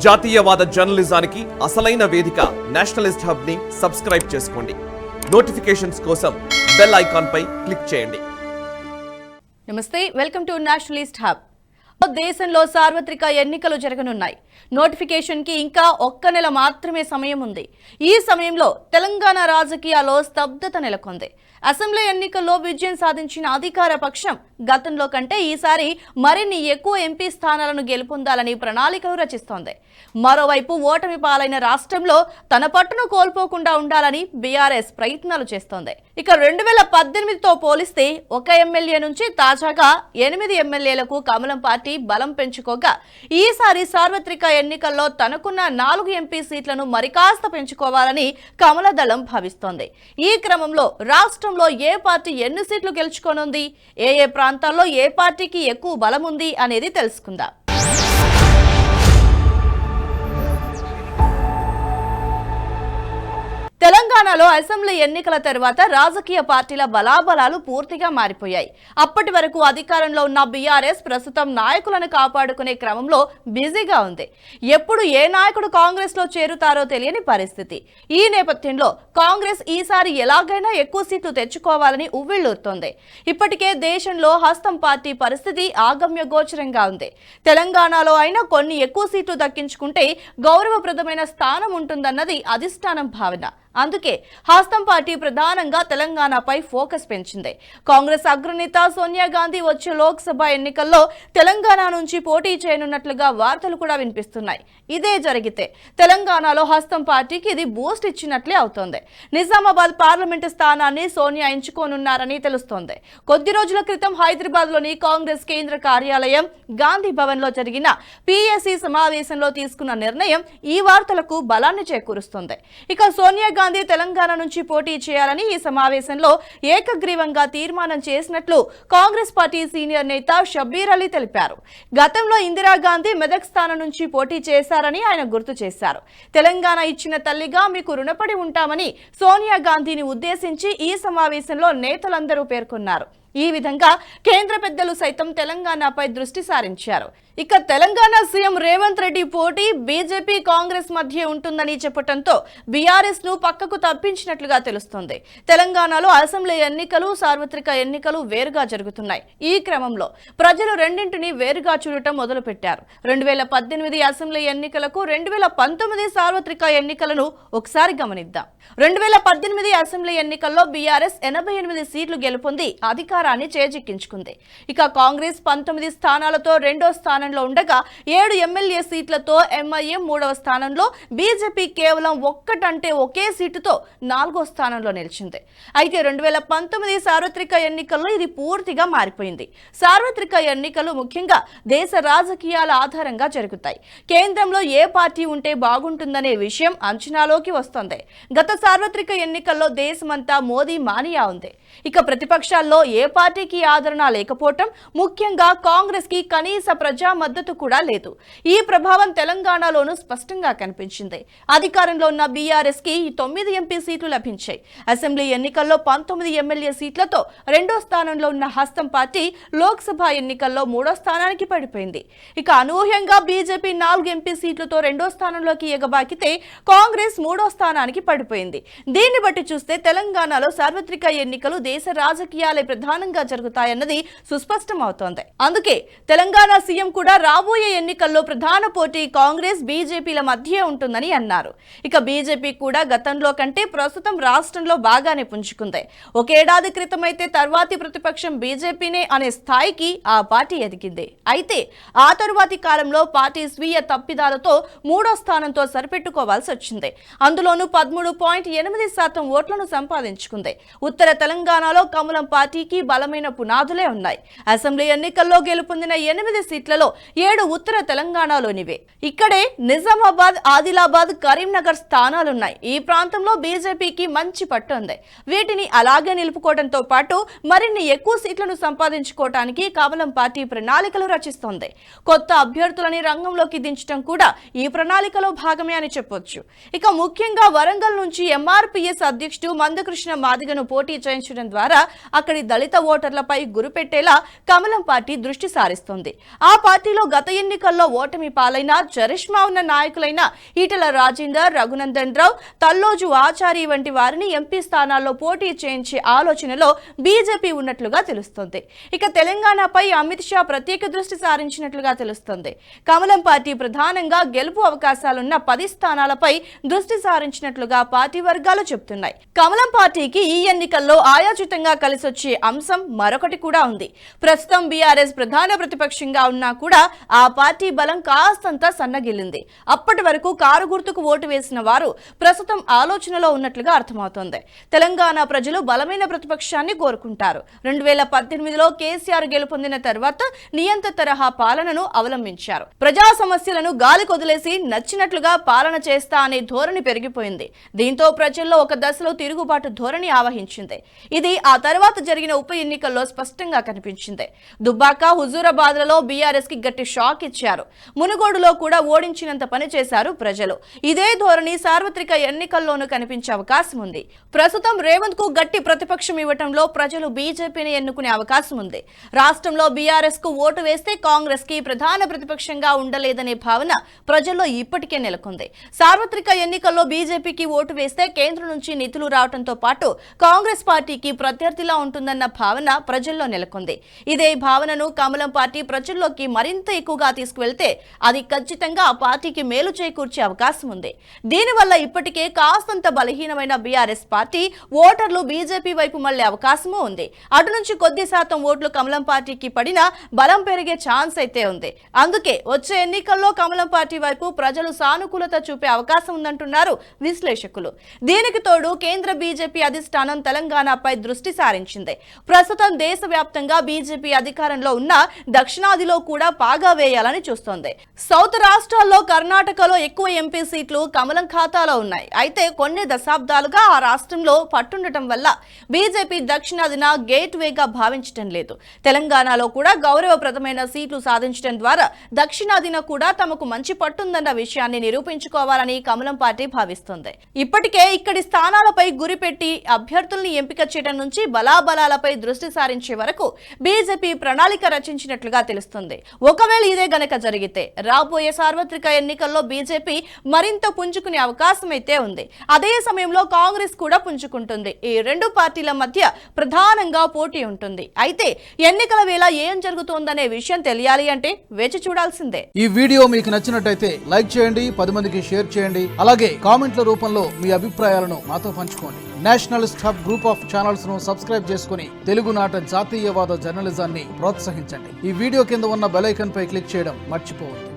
జాతీయవాద జర్నలిజానికి అసలైన వేదిక నేషనలిస్ట్ హబ్ ని సబ్స్క్రైబ్ చేసుకోండి. నోటిఫికేషన్స్ కోసం బెల్ ఐకాన్ పై క్లిక్ చేయండి. నమస్తే, వెల్కమ్ టు నేషనలిస్ట్ హబ్. దేశంలో సార్వత్రిక ఎన్నికలు జరగనున్నాయి. నోటిఫికేషన్ కి ఇంకా ఒక్క నెల మాత్రమే సమయం ఉంది. ఈ సమయంలో తెలంగాణ రాజకీయాల్లో స్తబ్దత నెలకొంది. అసెంబ్లీ ఎన్నికల్లో విజయం సాధించిన అధికార పక్షం గతంలో కంటే ఈసారి మరిన్ని ఎక్కువ ఎంపీ స్థానాలను గెలుపొందాలని ప్రణాళికలు రచిస్తోంది. మరోవైపు ఓటమి పాలైన రాష్ట్రంలో తన పట్టును కోల్పోకుండా ఉండాలని బీఆర్ఎస్ ప్రయత్నాలు చేస్తోంది. ఇక 2018తో పోలిస్తే ఒక ఎమ్మెల్యే నుంచి తాజాగా 8 ఎమ్మెల్యేలకు కమలం పార్టీ బలం పెంచుకోగా ఈసారి సార్వత్రిక ఎన్నికల్లో తనకున్న 4 ఎంపీ సీట్లను మరికాస్త పెంచుకోవాలని కమల దళం భావిస్తోంది. ఈ క్రమంలో రాష్ట్రంలో ఏ పార్టీ ఎన్ని సీట్లు గెలుచుకోనుంది, ఏ ప్రాంతాల్లో ఏ పార్టీకి ఎక్కువ బలం ఉంది అనేది తెలుసుకుందాం. తెలంగాణలో అసెంబ్లీ ఎన్నికల తర్వాత రాజకీయ పార్టీల బలాబలాలు పూర్తిగా మారిపోయాయి. అప్పటి వరకు అధికారంలో ఉన్న బీఆర్ఎస్ ప్రస్తుతం నాయకులను కాపాడుకునే క్రమంలో బిజీగా ఉంది. ఎప్పుడు ఏ నాయకుడు కాంగ్రెస్ లో చేరుతారో తెలియని పరిస్థితి. ఈ నేపథ్యంలో కాంగ్రెస్ ఈసారి ఎలాగైనా ఎక్కువ సీట్లు తెచ్చుకోవాలని ఉవ్విళ్లూరుతోంది. ఇప్పటికే దేశంలో హస్తం పార్టీ పరిస్థితి ఆగమ్య గోచరంగా ఉంది. తెలంగాణలో అయినా కొన్ని ఎక్కువ సీట్లు దక్కించుకుంటే గౌరవప్రదమైన స్థానం ఉంటుందన్నది అధిష్టానం భావన. అందుకే హస్తం పార్టీ ప్రధానంగా తెలంగాణపై ఫోకస్ పెంచింది. కాంగ్రెస్ అగ్రనేత సోనియా గాంధీ వచ్చే లోక్సభ ఎన్నికల్లో తెలంగాణ నుంచి పోటీ చేయనున్నట్లుగా వార్తలు కూడా వినిపిస్తున్నాయి. ఇదే జరిగితే తెలంగాణలో హస్తం పార్టీకి ఇది బూస్ట్ ఇచ్చినట్లే అవుతోంది. నిజామాబాద్ పార్లమెంటు స్థానాన్ని సోనియా ఎంచుకోనున్నారని తెలుస్తోంది. కొద్ది రోజుల క్రితం హైదరాబాద్ లోని కాంగ్రెస్ కేంద్ర కార్యాలయం గాంధీ భవన్ లో జరిగిన పిఎస్సి సమావేశంలో తీసుకున్న నిర్ణయం ఈ వార్తలకు బలాన్ని చేకూరుస్తోంది. ఇక సోనియా గాంధీ తెలంగాణ నుంచి పోటీ చేయాలని ఈ సమావేశంలో ఏకగ్రీవంగా తీర్మానం చేసినట్లు కాంగ్రెస్ పార్టీ సీనియర్ నేత షబ్బీర్ అలీ తెలిపారు. గతంలో ఇందిరాగాంధీ మెదక్ స్థానం నుంచి పోటీ చేశారని ఆయన గుర్తు చేశారు. తెలంగాణ ఇచ్చిన తల్లిగా మీకు రుణపడి ఉంటామని సోనియా గాంధీని ఉద్దేశించి ఈ సమావేశంలో నేతలందరూ పేర్కొన్నారు. ఈ విధంగా కేంద్ర పెద్దలు సైతం తెలంగాణపై దృష్టి సారించారు. ఇక తెలంగాణ సీఎం రేవంత్ రెడ్డి పోటీ బీజేపీ కాంగ్రెస్ మధ్య ఉంటుందని చెప్పడంతో బీఆర్ఎస్ ను పక్కకు తప్పించినట్లుగా తెలుస్తోంది. తెలంగాణలో అసెంబ్లీ ఎన్నికలు, సార్వత్రిక ఎన్నికలు వేరుగా జరుగుతున్నాయి. ఈ క్రమంలో ప్రజలు రెండింటిని వేరుగా చూడటం మొదలుపెట్టారు. 2018 అసెంబ్లీ ఎన్నికలకు 2019 సార్వత్రిక ఎన్నికలను ఒకసారి గమనిద్దాం. 2018 అసెంబ్లీ ఎన్నికల్లో బీఆర్ఎస్ 88 సీట్లు గెలుపొంది అధికారాన్ని చేజిక్కించుకుంది. ఇక కాంగ్రెస్ 19 స్థానాలతో రెండో స్థానంలో ఉండగా 7 ఎమ్మెల్యే సీట్లతో ఎంఐఎం మూడవ స్థానంలో, బీజేపీ కేవలం ఒకే సీటుతో 4వ స్థానంలో నిలిచింది. అయితే 2019 సార్వత్రిక ఎన్నికల్లో ఇది పూర్తిగా మారిపోయింది. సార్వత్రిక ఎన్నికలు ముఖ్యంగా దేశ రాజకీయాల ఆధారంగా జరుగుతాయి. కేంద్రంలో ఏ పార్టీ ఉంటే బాగుంటుందనే విషయం అంచనాలోకి వస్తుంది. గత సార్వత్రిక ఎన్నికల్లో దేశమంతా మోదీ మానియా ఉంది. ఇక ప్రతిపక్షాల్లో ఏ పార్టీకి ఆదరణ లేకపోవటం, ముఖ్యంగా కాంగ్రెస్ కి కనీస ప్రజా మద్దతు కూడా లేదు. ఈ ప్రభావం తెలంగాణలోనూ స్పష్టంగా కనిపించింది. అధికారంలో ఉన్న బీఆర్ఎస్ కి 9 ఎంపీ సీట్లు లభించాయి. అసెంబ్లీ ఎన్నికల్లో 19 ఎమ్మెల్యే సీట్లతో రెండో స్థానంలో ఉన్న హస్తం పార్టీ లోక్సభ ఎన్నికల్లో 3వ స్థానానికి పడిపోయింది. ఇక అనూహ్యంగా బీజేపీ 4 ఎంపీ సీట్లతో రెండో స్థానంలోకి ఎగబాకితే కాంగ్రెస్ 3వ స్థానానికి పడిపోయింది. దీన్ని బట్టి చూస్తే తెలంగాణలో సార్వత్రిక ఎన్నికలు దేశ రాజకీయాలే ప్రధానంగా జరుగుతాయన్నది సుస్పష్టమవుతోంది. అందుకే తెలంగాణ సీఎం కూడా రాబోయే ఎన్నికల్లో ప్రధాన పోటీ కాంగ్రెస్, బీజేపీల మధ్య ఉంటుందని అన్నారు. ఇక బీజేపీ కూడా గతంలో కంటే ప్రస్తుతం రాష్ట్రంలో బాగానే పుంజుకుంది. ఒకేడాది క్రితం అయితే తర్వాతి ప్రతిపక్షం బీజేపీనే అనే స్థాయికి ఆ పార్టీ ఎదిగింది. అయితే ఆ తరువాతి కాలంలో పార్టీ స్వీయ తప్పిదాలతో 3వ స్థానంతో సరిపెట్టుకోవాల్సి వచ్చింది. అందులోనూ 13.8% ఓట్లను సంపాదించుకుంది. ఉత్తర తెలంగాణలో కమలం పార్టీకి బలమైన పునాదులే ఉన్నాయి. అసెంబ్లీ ఎన్నికల్లో గెలుపొందిన 8 సీట్లలో 7 ఉత్తర తెలంగాణలోనివే. ఇక్కడే నిజామాబాద్, ఆదిలాబాద్, కరీంనగర్ స్థానాలున్నాయి. ఈ ప్రాంతంలో బీజేపీకి మంచి పట్టు ఉంది. వీటిని అలాగే నిలుపుకోవడంతో పాటు మరిన్ని ఎక్కువ సీట్లను సంపాదించుకోవడానికి కమలం పార్టీ ప్రణాళికలు రచిస్తోంది. కొత్త అభ్యర్థులని రంగంలోకి దించడం కూడా ఈ ప్రణాళికలో భాగమే అని చెప్పొచ్చు. ఇక ముఖ్యంగా వరంగల్ నుంచి ఎంఆర్పీఎస్ అధ్యక్షుడు మందకృష్ణ మాదిగను పోటీ చేయించడం ద్వారా అక్కడి దళిత ఓటర్లపై గురిపెట్టేలా కమలం పార్టీ దృష్టి సారిస్తోంది. ఆ పార్టీ పార్టీలో గత ఎన్నికల్లో ఓటమి పాలైన చరిష్మా ఉన్న నాయకులైన ఈటెల రాజేందర్, రఘునందన్ రావు, తల్లోజు ఆచారి వంటి వారిని ఎంపీ స్థానాల్లో పోటీ చేయించే ఆలోచనలో బీజేపీ ఉన్నట్లుగా తెలుస్తోంది. ఇక తెలంగాణపై అమిత్ షా ప్రత్యేక దృష్టి సారించినట్లుగా తెలుస్తోంది. కమలం పార్టీ ప్రధానంగా గెలుపు అవకాశాలున్న 10 స్థానాలపై దృష్టి సారించినట్లుగా పార్టీ వర్గాలు చెబుతున్నాయి. కమలం పార్టీకి ఈ ఎన్నికల్లో ఆయాచితంగా కలిసొచ్చే అంశం మరొకటి కూడా ఉంది. ప్రస్తుతం బీఆర్ఎస్ ప్రధాన ప్రతిపక్షంగా ఉన్నా కూడా ఆ పార్టీ బలం కాస్తంత సన్నగిల్లింది. అప్పటి వరకు కారు గుర్తుకు ఓటు వేసిన వారు ప్రస్తుతం ఆలోచనలో ఉన్నట్లుగా అర్థమవుతోంది. తెలంగాణ ప్రజలు బలమైన ప్రతిపక్షాన్ని కోరుకుంటారు. 2018లో కేసీఆర్ గెలుపొందిన తర్వాత నియంత తరహా పాలనను అవలంబించారు. ప్రజా సమస్యలను గాలి కొదిలేసి నచ్చినట్లుగా పాలన చేస్తా అనే ధోరణి పెరిగిపోయింది. దీంతో ప్రజల్లో ఒక దశలో తిరుగుబాటు ధోరణి ఆవహించింది. ఇది ఆ తర్వాత జరిగిన ఉప ఎన్నికల్లో స్పష్టంగా కనిపించింది. దుబ్బాక, హుజూరాబాద్లలో బీఆర్ఎస్ కి గట్టి షాక్ ఇచ్చారు. మునుగోడులో కూడా ఓడించినంత పని చేశారు ప్రజలు. ఇదే ధోరణి సార్వత్రిక ఎన్నికల్లోనూ కనిపించే అవకాశం ఉంది. ప్రస్తుతం రేవంత్ కు గట్టి ప్రతిపక్షం ఇవ్వటంలో ప్రజలు బీజేపీని ఎన్నుకునే అవకాశం ఉంది. రాష్ట్రంలో బీఆర్ఎస్ కు ఓటు వేస్తే కాంగ్రెస్ కి ప్రధాన ప్రతిపక్షంగా ఉండలేదనే భావన ప్రజల్లో ఇప్పటికే నెలకొంది. సార్వత్రిక ఎన్నికల్లో బీజేపీకి ఓటు వేస్తే కేంద్రం నుంచి నిధులు రావడంతో పాటు కాంగ్రెస్ పార్టీకి ప్రత్యర్థిలా ఉంటుందన్న భావన ప్రజల్లో నెలకొంది. ఇదే భావనను కమలం పార్టీ ప్రజల్లోకి మరింత ఎక్కువగా తీసుకువెళ్తే అది ఖచ్చితంగా ఆ పార్టీకి మేలు చేకూర్చే అవకాశం ఉంది. దీనివల్ల ఇప్పటికే కాస్తంత బలహీనమైన బీఆర్ఎస్ పార్టీ ఓటర్లు బీజేపీ వైపు మళ్లే అవకాశమూ ఉంది. అటు నుంచి కొద్ది శాతం ఓట్లు కమలం పార్టీకి పడినా బలం పెరిగే ఛాన్స్ అయితే ఉంది. అందుకే వచ్చే ఎన్నికల్లో కమలం పార్టీ వైపు ప్రజలు సానుకూలత చూపే అవకాశం ఉందంటున్నారు విశ్లేషకులు. దీనికి తోడు కేంద్ర బీజేపీ అధిష్టానం తెలంగాణపై దృష్టి సారించింది. ప్రస్తుతం దేశవ్యాప్తంగా బీజేపీ అధికారంలో ఉన్న దక్షిణాదిలో కూడా పాగా వేయాలని చూస్తోంది. సౌత్ రాష్ట్రాల్లో కర్ణాటకలో ఎక్కువ ఎంపీ సీట్లు కమలం ఖాతాలో ఉన్నాయి. అయితే కొన్ని దశాబ్దాలుగా ఆ రాష్ట్రంలో పట్టుండటం వల్ల బీజేపీ దక్షిణాదిన గేట్ వేగా భావించడం లేదు. తెలంగాణలో కూడా గౌరవప్రదమైన సీట్లు సాధించడం ద్వారా దక్షిణాదిన కూడా తమకు మంచి పట్టుందన్న విషయాన్ని నిరూపించుకోవాలని కమలం పార్టీ భావిస్తోంది. ఇప్పటికే ఇక్కడి స్థానాలపై గురిపెట్టి అభ్యర్థుల్ని ఎంపిక చేయడం నుంచి బలాబలాలపై దృష్టి సారించే వరకు బీజేపీ ప్రణాళిక రచించినట్లుగా తెలుస్తుంది. ఒకవేళ ఇదే గనక జరిగితే రాబోయే సార్వత్రిక ఎన్నికల్లో బీజేపీ మరింత పుంజుకునే అవకాశం అయితే ఉంది. అదే సమయంలో కాంగ్రెస్ కూడా పుంజుకుంటుంది. ఈ రెండు పార్టీల మధ్య ప్రధానంగా పోటీ ఉంటుంది. అయితే ఎన్నికల వేళ ఏం జరుగుతోందనే విషయం తెలియాలి అంటే వేచి చూడాల్సిందే. ఈ వీడియో మీకు నచ్చినట్టయితే లైక్ చేయండి, 10 మందికి షేర్ చేయండి. అలాగే కామెంట్ల రూపంలో మీ అభిప్రాయాలను మాతో పంచుకోండి. Nationalist hub group of channels ను సబ్స్క్రైబ్ చేసుకుని తెలుగునాట జాతీయవాద జర్నలిజాన్ని ప్రోత్సహించండి. ఈ వీడియో కింద ఉన్న బెల్ ఐకాన్ పై క్లిక్ చేయడం మర్చిపోవద్దు.